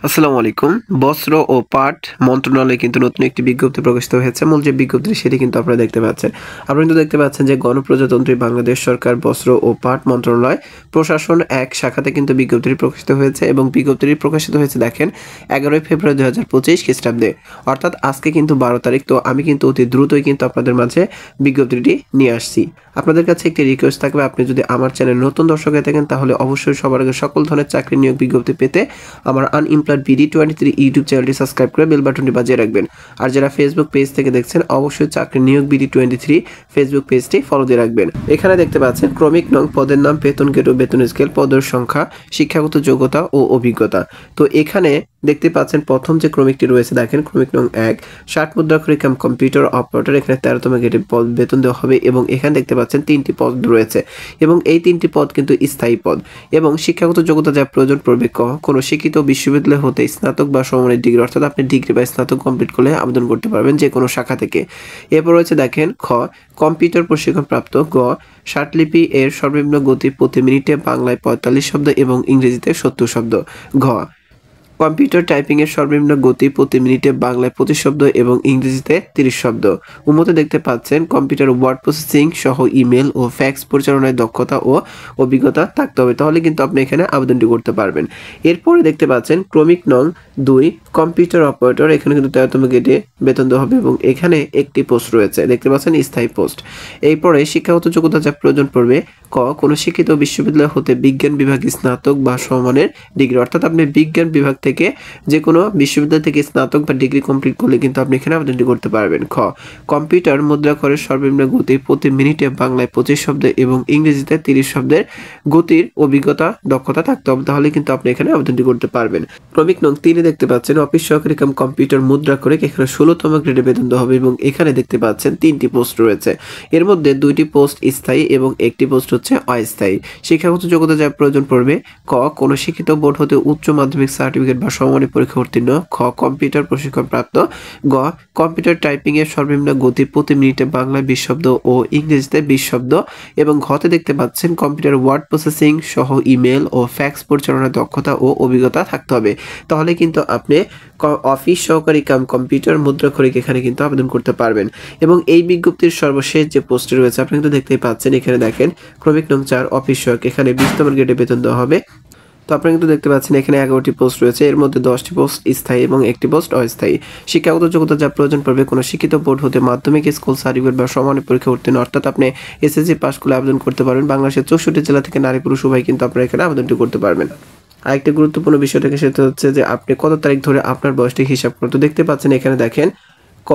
আসসালামু আলাইকুম। বস্ত্র ও পাট মন্ত্রণালয়ে কিন্তু নতুন একটি বিজ্ঞপ্তি প্রকাশিত হয়েছে। মূল যে বিজ্ঞপ্তি সেটি কিন্তু আপনারা দেখতে পাচ্ছেন। আপনারা কিন্তু দেখতে পাচ্ছেন যে গণপ্রজাতন্ত্রী বাংলাদেশ সরকার বস্ত্র ও পাট মন্ত্রণালয় প্রশাসন এক শাখাতে কিন্তু বিজ্ঞপ্তিটি প্রকাশিত হয়েছে এবং বিজ্ঞপ্তিটি প্রকাশিত হয়েছে দেখেন 11 ফেব্রুয়ারি 2025 খ্রিস্টাব্দে। অর্থাৎ আজকে কিন্তু 12 তারিখ। তো আমি কিন্তু অতি দ্রুতই কিন্তু আপনাদের মাঝে বিজ্ঞপ্তিটি নিয়ে আসছি। আপনাদের কাছে একটি রিকোয়েস্ট থাকবে, আপনি যদি আমার চ্যানেল নতুন দর্শক হয়ে থাকেন তাহলে অবশ্যই সবার আগে সকল ধরনের চাকরি নিয়োগ বিজ্ঞপ্তি পেতে আমার আনএমপ্লয়েড BD23 ইউটিউব চ্যানেলটি সাবস্ক্রাইব করে বেল বাটনটি বাজিয়ে রাখবেন। আর যারা ফেসবুক পেজ থেকে দেখছেন অবশ্যই চাকরি নিয়োগ BD23 ফেসবুক পেজটি ফলো দিয়ে রাখবেন। এখানে দেখতে পাচ্ছেন ক্রমিক নং, পদের নাম, বেতন গ্রেড ও বেতন স্কেল, পদের সংখ্যা, শিক্ষাগত যোগ্যতা ও অভিজ্ঞতা। তো এখানে দেখতে পাচ্ছেন প্রথম যে ক্রমিকটি রয়েছে দেখেন ক্রমিক নং 1 60 মুদ্রাক্ষরী কাম কম্পিউটার অপারেটর। এখানে 13তম গ্রেডের পদ বেতন দেওয়া হবে এবং এখানে দেখতে পাচ্ছেন 3টি পদ রয়েছে এবং এই 3টি পদ কিন্তু স্থায়ী পদ এবং শিক্ষাগত যোগ্যতা যা প্রয়োজন পড়বে কোনো শিক্ষিত বিশ্ববিদ্যালয় হতে স্নাতক বা সমমানের ডিগ্রি, অর্থাৎ আপনি ডিগ্রি বা স্নাতক কমপ্লিট করলে আবেদন করতে পারবেন যে কোনো শাখা থেকে। এরপর রয়েছে দেখেন খ কম্পিউটার প্রশিক্ষণ প্রাপ্ত। গ ষাটলিপি এর সর্বনিম্ন গতি প্রতি মিনিটে বাংলায় 45 শব্দ এবং ইংরেজিতে 70 শব্দ। ঘ কম্পিউটার টাইপিং এর সর্বনিম্ন গতি প্রতি মিনিটে বাংলায় 25 শব্দ এবং ইংরেজিতে 30 শব্দ। উন্মতে দেখতে পাচ্ছেন কম্পিউটার ওয়ার্ড প্রসেসিং সহ ইমেল ও ফ্যাক্স পরিচালনায় দক্ষতা ও অভিজ্ঞতা থাকতে হবে, তাহলে কিন্তু আপনি এখানে আবেদনটি করতে পারবেন। এরপরে দেখতে পাচ্ছেন ক্রমিক নং 2 কম্পিউটার অপারেটর। এখানে কিন্তু 13তম গ্রেডে বেতন দেওয়া হবে এবং এখানে একটি পোস্ট রয়েছে, দেখতে পাচ্ছেন স্থায়ী পোস্ট। এরপরে শিক্ষাগত যোগ্যতা যা প্রয়োজন পড়বে ক কোনো শিক্ষিত বিশ্ববিদ্যালয় হতে বিজ্ঞান বিভাগে স্নাতক বা সমমানের ডিগ্রি, অর্থাৎ আপনি বিজ্ঞান বিভাগ থেকে যে কোনো বিশ্ববিদ্যালয় থেকে স্নাতক বা ডিগ্রি কমপ্লিট করলে কিন্তু আপনি এখানে আবেদনটি করতে পারবেন। খ কম্পিউটার মুদ্রাক্ষরের সর্বনিম্ন গতি প্রতি মিনিটে বাংলায় 25 শব্দ এবং ইংরেজিতে 30 শব্দের গতির অভিজ্ঞতা দক্ষতা থাকতে হবে, তাহলে কিন্তু আপনি এখানে আবেদনটি করতে পারবেন। ক্রমিক নং 3 দেখতে পাচ্ছেন অফিস সহকারী কাম কম্পিউটার মুদ্রাক্ষরিক। এখানে 16তম গ্রেডে বেতন দেওয়া হবে এবং এখানে দেখতে পাচ্ছেন 3টি পোস্ট রয়েছে। এর মধ্যে 2টি পোস্ট স্থায়ী এবং একটি পোস্ট হচ্ছে অস্থায়ী। শিক্ষাগত যোগ্যতা যা প্রয়োজন পড়বে ক কোনো শিক্ষিত বোর্ড হতে উচ্চ মাধ্যমিক সার্টিফিকেট বা সমমানের পরীক্ষা উত্তীর্ণ। খ কম্পিউটার প্রশিক্ষণ প্রাপ্ত। গ কম্পিউটার টাইপিং এর সর্বনিম্ন গতি প্রতি মিনিটে বাংলায় 20 শব্দ ও ইংরেজিতে 20 শব্দ এবং ঘতে দেখতে পাচ্ছেন কম্পিউটার ওয়ার্ড প্রসেসিং সহ ইমেল ও ফ্যাক্স পরিচালনার দক্ষতা ও অভিজ্ঞতা থাকতে হবে, তাহলে কিন্তু আপনি অফিস সহকারী কাম কম্পিউটার মুদ্রাক্ষরিক এখানে কিন্তু আবেদন করতে পারবেন। এবং এই বিজ্ঞপ্তির সর্বশেষ যে পোস্টে রয়েছে আপনি কিন্তু দেখতেই পাচ্ছেন, এখানে দেখেন ক্রমিক নং 4 অফিস সহায়ক। এখানে 20তম গ্রেডে বেতন দেওয়া হবে। তো আপনারা কিন্তু দেখতে পাচ্ছেন এখানে 11টি পোস্ট রয়েছে, এর মধ্যে 10টি পোস্ট স্থায়ী এবং একটি পোস্ট অস্থায়ী। শিক্ষাগত যোগ্যতা যা প্রয়োজন পড়বে কোনো শিক্ষিত বোর্ড হতে মাধ্যমিক স্কুল সার্টিফিকেট বা সমমানের পরীক্ষা উত্তীর্ণ, অর্থাৎ আপনি SSC পাস করলে আবেদন করতে পারবেন। বাংলাদেশের 64 জেলা থেকে নারী পুরুষ উভয় কিন্তু আপনারা এখানে আবেদনটি করতে পারবেন। আরেকটি গুরুত্বপূর্ণ বিষয় থেকে সেটা হচ্ছে যে আপনি কত তারিখ ধরে আপনার বয়সটি হিসাব করুন। তো দেখতে পাচ্ছেন এখানে দেখেন ক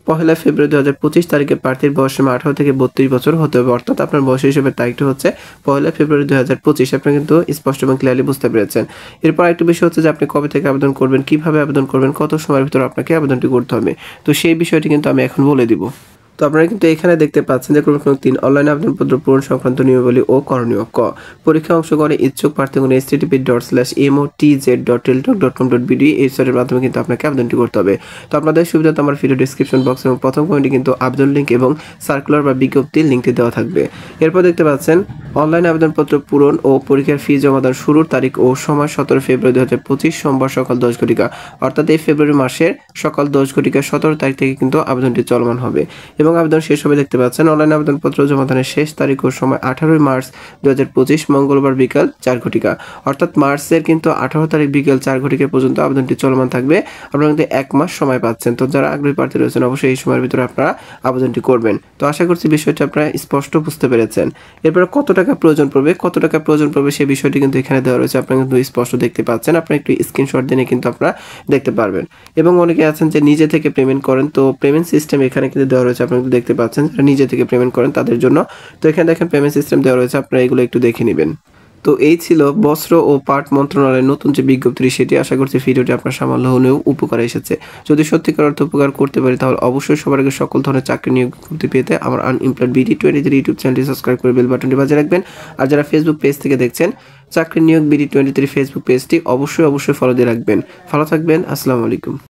1 ফেব্রুয়ারি 2025 তারিখে প্রার্থীর বয়স সীমা 18 থেকে 32 বছর হতে হবে, অর্থাৎ আপনার বয়স হিসেবে তারিখটি হচ্ছে 1 ফেব্রুয়ারি 2025। আপনি কিন্তু স্পষ্ট এবং ক্লিয়ারলি বুঝতে পেরেছেন। এরপর আরেকটি বিষয় হচ্ছে যে আপনি কবে থেকে আবেদন করবেন, কিভাবে আবেদন করবেন, কত সময়ের ভিতরে আপনাকে আবেদনটি করতে হবে। তো সেই বিষয়টি কিন্তু আমি এখন বলে দিব। তো আপনারা কিন্তু এখানে দেখতে পাচ্ছেন যে ক্রমিক নং 3 অনলাইন আবেদনপত্র পূরণ সংক্রান্ত নিয়মাবলী ও করণীয়। ক পরীক্ষা অংশগ্রহণে ইচ্ছুক প্রার্থীগণ http://motz.teltalk.com.bd এই সাইটের মাধ্যমে কিন্তু আপনাকে আবেদনটি করতে হবে। তো আপনাদের সুবিধাতে আমার ভিডিও ডেসক্রিপশন বক্স এবং প্রথম কমেন্টে কিন্তু আবেদন লিঙ্ক এবং সার্কুলার বা বিজ্ঞপ্তির লিঙ্কটি দেওয়া থাকবে। এরপর দেখতে পাচ্ছেন অনলাইন আবেদনপত্র পূরণ ও পরীক্ষার ফি জমাদান শুরুর তারিখ ও সময় 17 ফেব্রুয়ারি 2025 সোমবার সকাল 10 ঘটিকা, অর্থাৎ এই ফেব্রুয়ারি মাসের সকাল 10 ঘটিকা 17 তারিখ থেকে কিন্তু আবেদনটি চলমান হবে এবং আবেদন শেষ হবে। দেখতে পাচ্ছেন অনলাইন আবেদনপত্র জমাদানের শেষ তারিখ ও সময় 18 মার্চ 2025 মঙ্গলবার বিকাল 4 ঘটিকা, অর্থাৎ মার্চের কিন্তু 18 তারিখ বিকাল 4 ঘটিকা পর্যন্ত আবেদনটি চলমান থাকবে। আপনারা কিন্তু 1 মাস সময় পাচ্ছেন। তো যারা আগ্রহী প্রার্থী রয়েছেন অবশ্যই এই সময়ের ভিতরে আপনারা আবেদনটি করবেন। তো আশা করছি বিষয়টি আপনারা স্পষ্ট বুঝতে পেরেছেন। এরপরে কত টাকা প্রয়োজন পড়বে সেই বিষয়টি কিন্তু এখানে দেওয়া রয়েছে, আপনারা কিন্তু স্পষ্ট দেখতে পাচ্ছেন। আপনারা একটু স্ক্রিনশট দিয়ে কিন্তু আপনারা দেখতে পারবেন। এবং অনেকে আছেন যে নিজে থেকে পেমেন্ট করেন, তো পেমেন্ট সিস্টেম এখানে কিন্তু দেওয়া রয়েছে, আপনারা দেখতে পাচ্ছেন যারা নিজে থেকে পেমেন্ট করেন তাদের জন্য। তো এখানে দেখেন পেমেন্ট সিস্টেম দেওয়া রয়েছে, আপনারা এগুলো একটু দেখে নেবেন। তো এই ছিল বস্ত্র ও পাট মন্ত্রণালয়ের নতুন যে বিজ্ঞপ্তি সেটি। আশা করছি ভিডিওটি আপনার সামান্য হলেও উপকারে এসেছে। যদি সত্যিকার অর্থে উপকার করতে পারি তাহলে অবশ্যই সবার আগে সকল ধরনের চাকরি নিয়োগ বিজ্ঞপ্তি পেতে আমার আনএমপ্লয়েড BD23 ইউটিউব চ্যানেলটি সাবস্ক্রাইব করে বেল বাটনটি বাজিয়ে রাখবেন। আর যারা ফেসবুক পেজ থেকে দেখছেন চাকরি নিয়োগ BD23 ফেসবুক পেজটি অবশ্যই ফলো দিয়ে রাখবেন। ভালো থাকবেন। আসসালামু আলাইকুম।